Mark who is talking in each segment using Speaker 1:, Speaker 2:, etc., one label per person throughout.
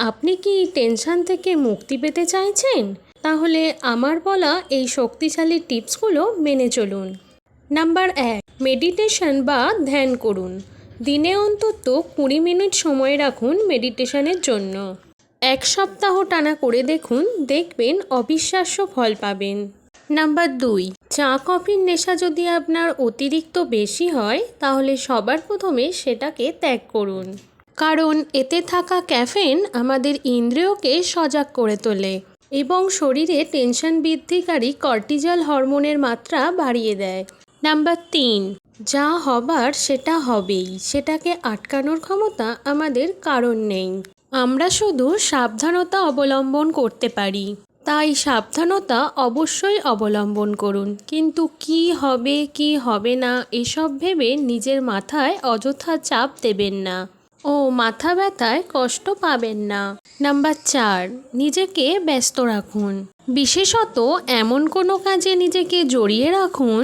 Speaker 1: আপনি কি টেনশন থেকে মুক্তি পেতে চাইছেন? তাহলে আমার বলা এই শক্তিশালী টিপসগুলো মেনে চলুন। নাম্বার 1, মেডিটেশন বা ধ্যান করুন। দিনে অন্তত 20 মিনিট সময় রাখুন মেডিটেশনের জন্য। 1 সপ্তাহ টানা করে দেখুন, দেখবেন অবিশ্বাস্য ফল পাবেন। নাম্বার 2, চা কফির নেশা যদি আপনার অতিরিক্ত বেশি হয় তাহলে সবার প্রথমে সেটাকে ত্যাগ করুন, কারণ এতে থাকা ক্যাফেন আমাদের ইন্দ্রিয়কে সজাগ করে তোলে এবং শরীরে টেনশন বৃদ্ধিকারী কর্টিজল হরমোনের মাত্রা বাড়িয়ে দেয়। নাম্বার 3, যা হবার সেটা হবেই, সেটাকে আটকানোর ক্ষমতা আমাদের কারণ নেই। আমরা শুধু সাবধানতা অবলম্বন করতে পারি, তাই সাবধানতা অবশ্যই অবলম্বন করুন, কিন্তু কি হবে কি হবে না এসব ভেবে নিজের মাথায় অযথা চাপ দেবেন না ও মাথা ব্যথায় কষ্ট পাবেন না। নাম্বার 4, নিজেকে ব্যস্ত রাখুন। বিশেষত এমন কোনো কাজে নিজেকে জড়িয়ে রাখুন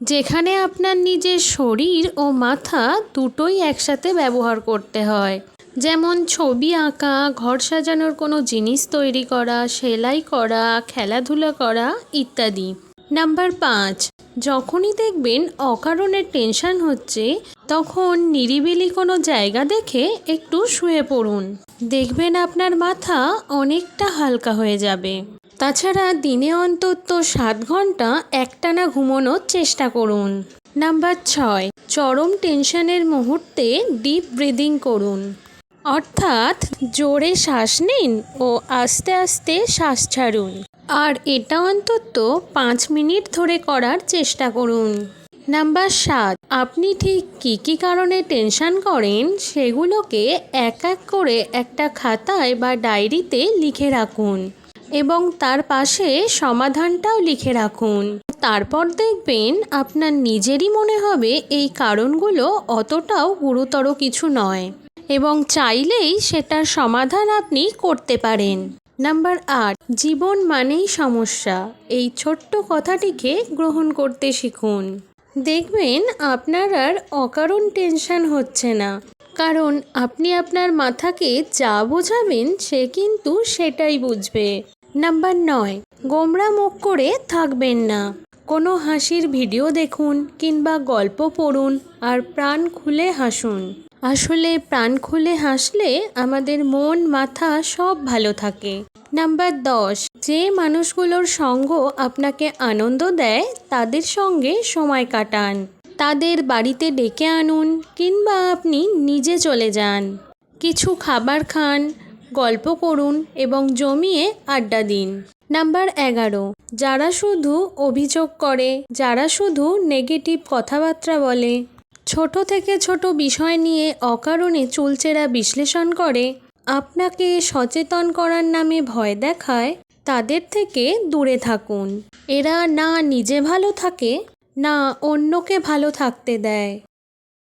Speaker 1: যেখানে আপনার নিজের শরীর ও মাথা দুটোই একসাথে ব্যবহার করতে হয়, যেমন ছবি আঁকা, ঘর সাজানোর কোনো জিনিস তৈরি করা, সেলাই করা, খেলাধুলা করা ইত্যাদি। নাম্বার 5, যখনই দেখবেন অকারণে টেনশন হচ্ছে তখন নিরিবিলি কোনো জায়গা দেখে একটু শুয়ে পড়ুন, দেখবেন আপনার মাথা অনেকটা হালকা হয়ে যাবে। তাছাড়া দিনে অন্তত 7 ঘন্টা একটানা ঘুমানোর চেষ্টা করুন। নাম্বার 6, চরম টেনশনের মুহূর্তে ডিপ ব্রিদিং করুন, অর্থাৎ জোরে শ্বাস নিন ও আস্তে আস্তে শ্বাস ছাড়ুন, আর এটা অন্তত 5 মিনিট ধরে করার চেষ্টা করুন। নাম্বার 7, আপনি ঠিক কী কারণে টেনশন করেন সেগুলোকে এক এক করে একটা খাতায় বা ডায়েরিতে লিখে রাখুন এবং তার পাশে সমাধানটাও লিখে রাখুন। তারপর দেখবেন আপনার নিজেরই মনে হবে এই কারণগুলো অতটাও গুরুতর কিছু নয় এবং চাইলেই সেটার সমাধান আপনি করতে পারেন। নাম্বার 8, জীবন মানেই সমস্যা, এই ছোট্ট কথাটিকে গ্রহণ করতে শিখুন। দেখবেন আপনার আর অকারণ টেনশন হচ্ছে না, কারণ আপনি আপনার মাথাকে যা বোঝাবেন সে কিন্তু সেটাই বুঝবে। নাম্বার 9, গোমরা মুখ করে থাকবেন না। কোনো হাসির ভিডিও দেখুন কিংবা গল্প পড়ুন আর প্রাণ খুলে হাসুন। আসলে প্রাণ খুলে হাসলে আমাদের মন মাথা সব ভালো থাকে। নাম্বার 10, যে মানুষগুলোর সঙ্গ আপনাকে আনন্দ দেয় তাদের সঙ্গে সময় কাটান, তাদের বাড়িতে ডেকে আনুন কিংবা আপনি নিজে চলে যান। কিছু খাবার খান, গল্প করুন এবং জমিয়ে আড্ডা দিন। নাম্বার 11, যারা শুধু অভিযোগ করে, যারা শুধু নেগেটিভ কথাবার্তা বলে, ছোট থেকে ছোট বিষয় নিয়ে অকারণে চুলচেরা বিশ্লেষণ করে, আপনাকে সচেতন করার নামে ভয় দেখায়, তাদের থেকে দূরে থাকুন। এরা না নিজে ভালো থাকে না অন্যকে ভালো থাকতে দেয়।